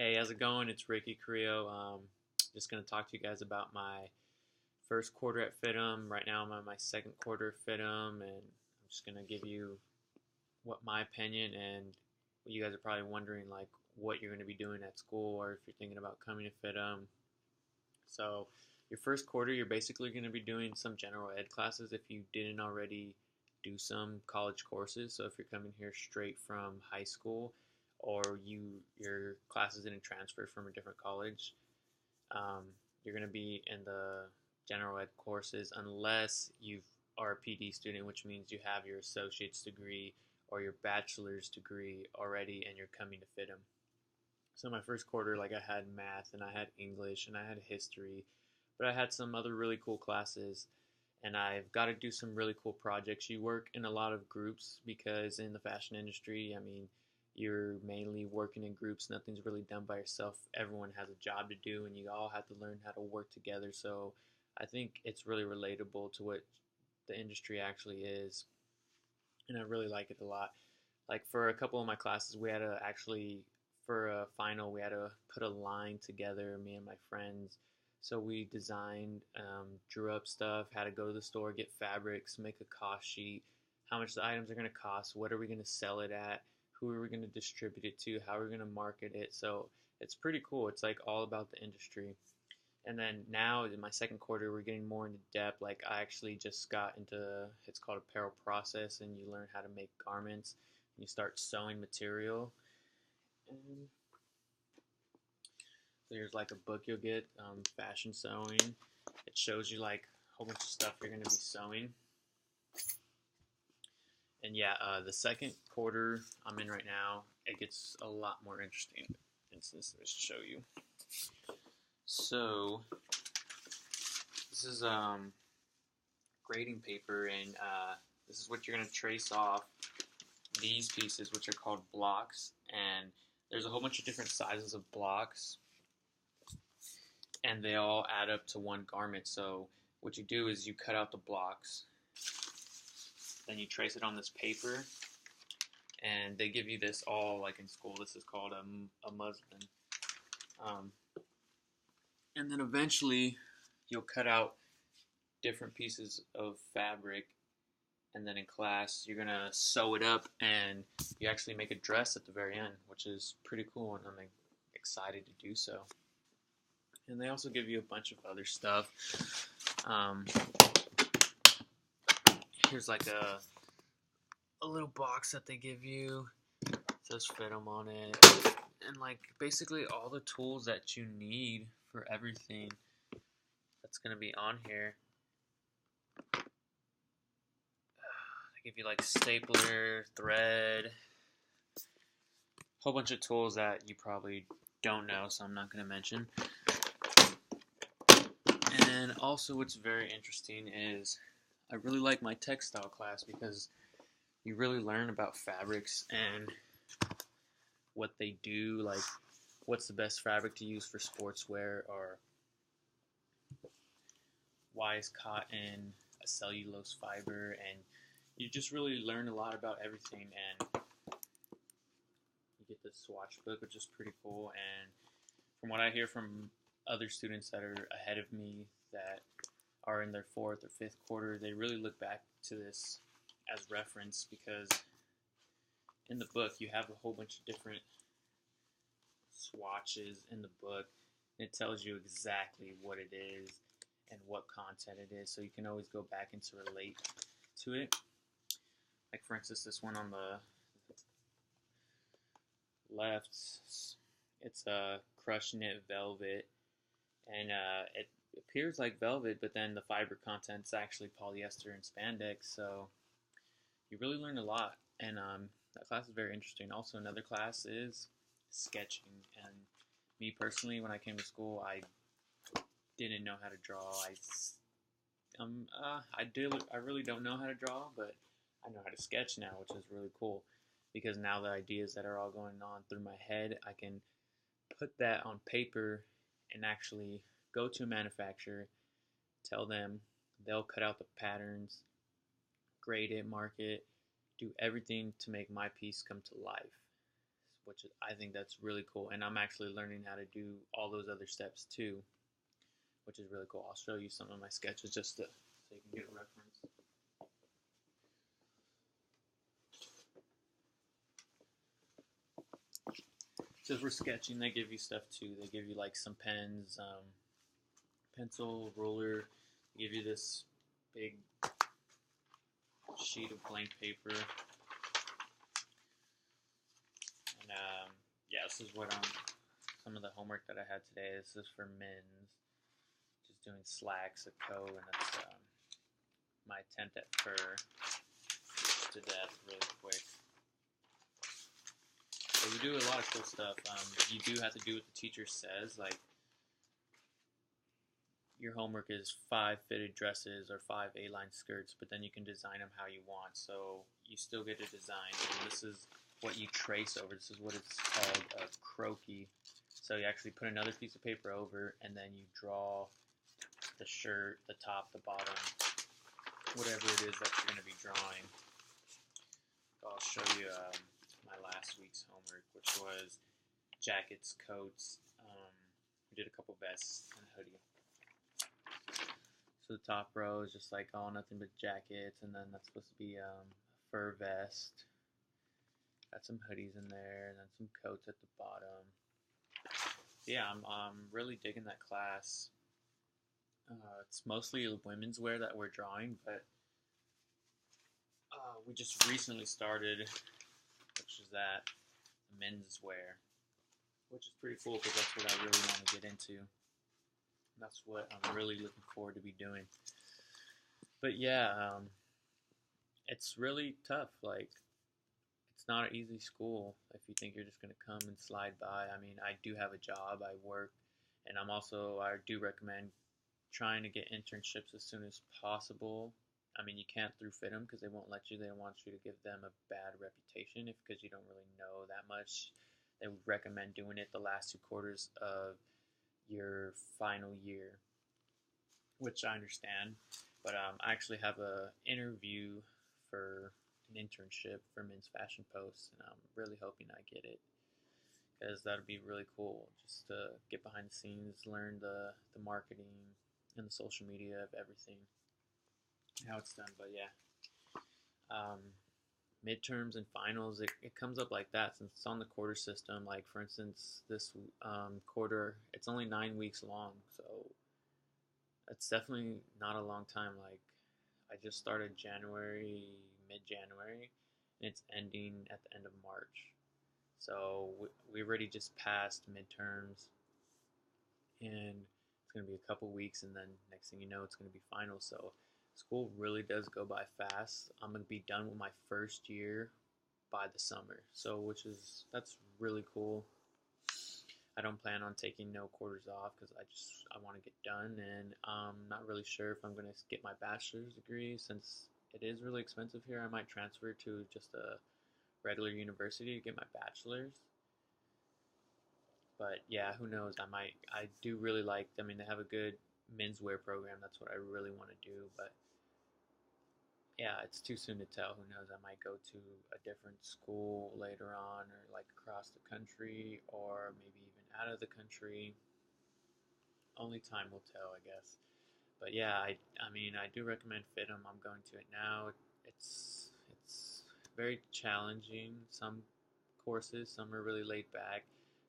Hey, how's it going? It's Ricky Carrillo. Just going to talk to you guys about my first quarter at FIDM. Right now I'm on my second quarter at FIDM, and I'm just going to give you what my opinion and what you guys are probably wondering, like what you're going to be doing at school or if you're thinking about coming to FIDM. So your first quarter, you're basically going to be doing some general ed classes if you didn't already do some college courses. So if you're coming here straight from high school or your classes didn't transfer from a different college, you're going to be in the general ed courses unless you are a PD student, which means you have your associate's degree or your bachelor's degree already and you're coming to FIDM. So my first quarter, like, I had math and I had English and I had history, but I had some other really cool classes, and I've got to do some really cool projects. You work in a lot of groups because in the fashion industry, I mean, you're mainly working in groups. Nothing's really done by yourself. Everyone has a job to do, and you all have to learn how to work together. So I think it's really relatable to what the industry actually is, and I really like it a lot. Like, for a couple of my classes, we had to actually, for a final, we had to put a line together, me and my friends. So we designed, drew up stuff, had to go to the store, get fabrics, make a cost sheet, how much the items are going to cost, what are we going to sell it at, who are we going to distribute it to, how are we going to market it. So it's pretty cool. It's like all about the industry. And then now in my second quarter, we're getting more into depth. Like, I actually just got into, it's called apparel process, and you learn how to make garments. And you start sewing material. And there's like a book you'll get, fashion sewing. It shows you like a whole bunch of stuff you're going to be sewing. And yeah, the second quarter I'm in right now, it gets a lot more interesting. For instance, let's show you. So this is grading paper, and this is what you're going to trace off these pieces, which are called blocks. And there's a whole bunch of different sizes of blocks, and they all add up to one garment. So what you do is you cut out the blocks, then you trace it on this paper, and they give you this all, like in school, this is called a muslin. And then eventually you'll cut out different pieces of fabric, and then in class you're gonna sew it up and you actually make a dress at the very end, which is pretty cool, and I'm excited to do so. And they also give you a bunch of other stuff. Here's like a little box that they give you. It says FIDM on it. And like basically all the tools that you need for everything that's going to be on here. They give you like stapler, thread, a whole bunch of tools that you probably don't know, so I'm not going to mention. And also what's very interesting is I really like my textile class because you really learn about fabrics and what they do, like what's the best fabric to use for sportswear, or why is cotton a cellulose fiber, and you just really learn a lot about everything. And you get this swatch book, which is pretty cool. And from what I hear from other students that are ahead of me that are in their fourth or fifth quarter, they really look back to this as reference, because in the book you have a whole bunch of different swatches in the book. It tells you exactly what it is and what content it is, so you can always go back and to relate to it. Like, for instance, this one on the left, it's a crushed knit velvet, and it appears like velvet, but then the fiber content's actually polyester and spandex, so you really learn a lot. And that class is very interesting. Also, another class is sketching, and me personally, when I came to school, I didn't know how to draw. I really don't know how to draw, but I know how to sketch now, which is really cool, because now the ideas that are all going on through my head, I can put that on paper and actually go to a manufacturer, tell them, they'll cut out the patterns, grade it, mark it, do everything to make my piece come to life. I think that's really cool. And I'm actually learning how to do all those other steps too, which is really cool. I'll show you some of my sketches just so you can get a reference. So for sketching, they give you stuff too. They give you like some pens, pencil, ruler. They give you this big sheet of blank paper. And yeah, this is what some of the homework that I had today. This is for men's. Just doing slacks, a coat, and that's my attempt at fur to death really quick. So we do a lot of cool stuff. You do have to do what the teacher says. Like, your homework is 5 fitted dresses or 5 A-line skirts, but then you can design them how you want. So you still get to design. And this is what you trace over. This is what it's called a croquis. So you actually put another piece of paper over, and then you draw the shirt, the top, the bottom, whatever it is that you're going to be drawing. I'll show you my last week's homework, which was jackets, coats. We did a couple vests and a hoodie. So the top row is just like all nothing but jackets, and then that's supposed to be a fur vest. Got some hoodies in there, and then some coats at the bottom. Yeah, I'm really digging that class. It's mostly women's wear that we're drawing, but we just recently started, which is that men's wear, which is pretty cool because that's what I really want to get into. That's what I'm really looking forward to be doing. But yeah, it's really tough. Like, it's not an easy school if you think you're just going to come and slide by. I mean, I do have a job, I work, and I do recommend trying to get internships as soon as possible. I mean, you can't through FIDM because they won't let you. They want you to give them a bad reputation because you don't really know that much. They would recommend doing it the last 2 quarters of your final year, which I understand. But I actually have a interview for an internship for Men's Fashion Post, and I'm really hoping I get it because that would be really cool just to get behind the scenes, learn the marketing and the social media of everything, how it's done. But yeah, midterms and finals, it comes up like that since it's on the quarter system. Like, for instance, this quarter, it's only 9 weeks long, so it's definitely not a long time. Like, I just started mid-January, and it's ending at the end of March. So we already just passed midterms, and it's going to be a couple weeks, and then next thing you know, it's going to be finals. So school really does go by fast. I'm going to be done with my first year by the summer, so that's really cool. I don't plan on taking no quarters off because I want to get done, and I'm not really sure if I'm going to get my bachelor's degree since it is really expensive here. I might transfer to just a regular university to get my bachelor's. But yeah, who knows? I do really like, I mean, they have a good menswear program. That's what I really want to do. But yeah, it's too soon to tell. Who knows? I might go to a different school later on, or like across the country, or maybe even out of the country. Only time will tell, I guess. But yeah, I mean, I do recommend FIDM. I'm going to it now. It's very challenging. Some courses, some are really laid back,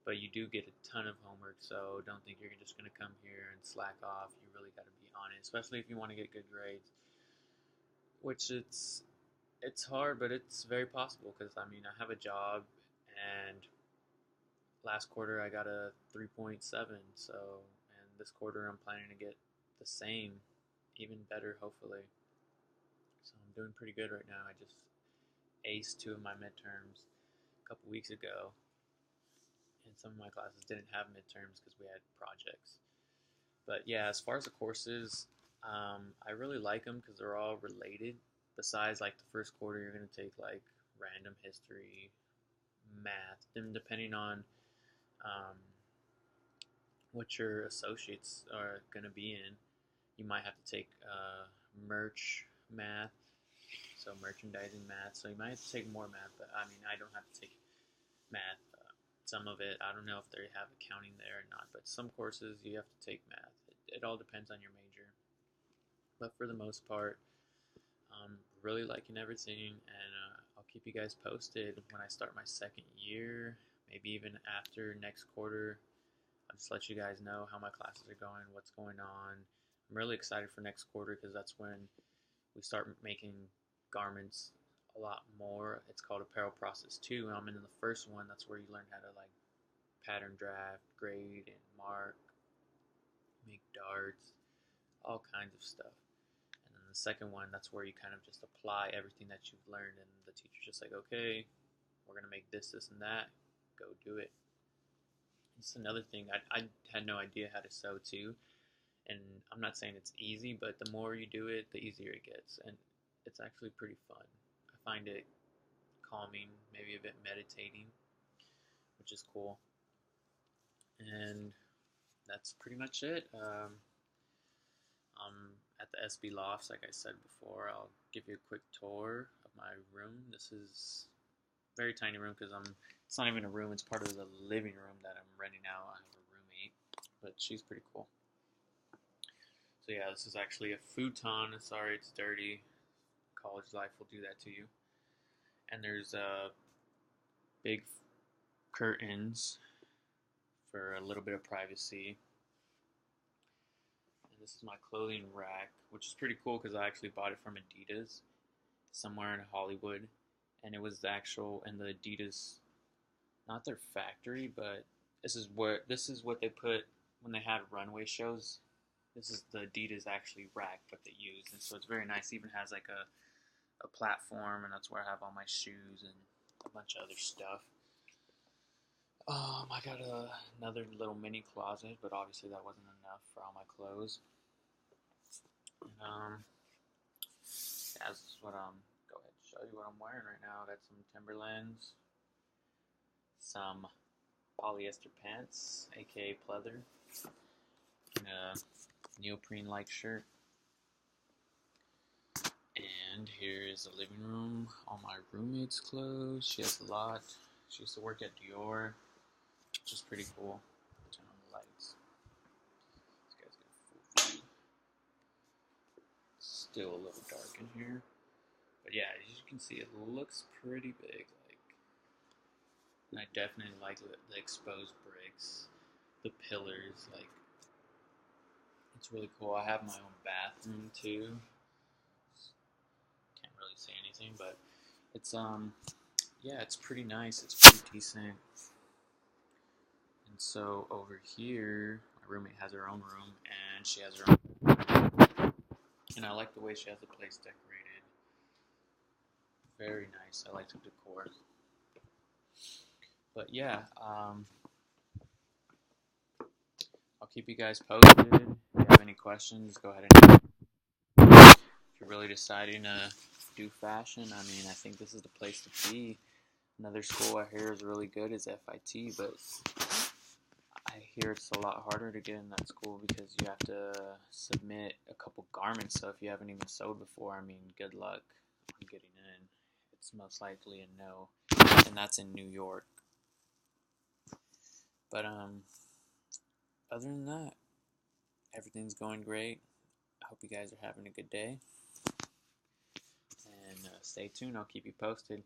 but you do get a ton of homework. So don't think you're just going to come here and slack off. You really got to be on it, especially if you want to get good grades. Which it's hard, but it's very possible because I mean, I have a job, and last quarter I got a 3.7. So, and this quarter I'm planning to get the same, even better, hopefully. So I'm doing pretty good right now. I just aced 2 of my midterms a couple weeks ago, and some of my classes didn't have midterms because we had projects. But yeah, as far as the courses, I really like them because they're all related. Besides, like, the first quarter, you're going to take like random history, math, and depending on what your associates are going to be in, you might have to take merch math, so merchandising math. So you might have to take more math, but I mean, I don't have to take math some of it, I don't know if they have accounting there or not, but some courses you have to take math. It all depends on your major. But for the most part, really liking everything, and I'll keep you guys posted when I start my second year, maybe even after next quarter. I'll just let you guys know how my classes are going, what's going on. I'm really excited for next quarter because that's when we start making garments a lot more. It's called Apparel Process 2, and I'm in the first one. That's where you learn how to like pattern draft, grade, and mark, make darts, all kinds of stuff. And then the second one, that's where you kind of just apply everything that you've learned, and the teacher's just like, okay, we're gonna make this, this, and that. Go do it. It's another thing. I had no idea how to sew too, and I'm not saying it's easy, but the more you do it, the easier it gets, and it's actually pretty fun. I find it calming, maybe a bit meditating, which is cool. And that's pretty much it. I'm at the SB Lofts, like I said before. I'll give you a quick tour of my room. This is a very tiny room because it's not even a room, it's part of the living room that I'm renting out. I have a roommate, but she's pretty cool. So yeah, this is actually a futon. Sorry, it's dirty. College life will do that to you. And there's big curtains for a little bit of privacy. And this is my clothing rack, which is pretty cool because I actually bought it from Adidas somewhere in Hollywood. And it was the actual, and the Adidas, not their factory, but this is what they put when they had runway shows. This is the Adidas actually rack that they use, and so it's very nice. It even has like a platform, and that's where I have all my shoes and a bunch of other stuff. I got another little mini closet, but obviously that wasn't enough for all my clothes. And yeah, this is what go ahead and show you what I'm wearing right now. I got some Timberlands, some polyester pants, aka pleather, and a neoprene-like shirt. And here is the living room. All my roommate's clothes. She has a lot. She used to work at Dior, which is pretty cool. Turn on the lights. This guy's got a full view. Still a little dark in here, but yeah, as you can see, it looks pretty big. And I definitely like the exposed bricks, the pillars. Like, it's really cool. I have my own bathroom too. Can't really say anything, but it's yeah, it's pretty nice. It's pretty decent. And so over here, my roommate has her own room, and she has her own. And I like the way she has the place decorated. Very nice. I like the decor. But yeah, I'll keep you guys posted. If you have any questions, go ahead and if you're really deciding to do fashion, I mean, I think this is the place to be. Another school I hear is really good is FIT, but I hear it's a lot harder to get in that school because you have to submit a couple garments. So if you haven't even sewed before, I mean, good luck on getting in. It's most likely a no, and that's in New York. But other than that, everything's going great. I hope you guys are having a good day. And stay tuned. I'll keep you posted.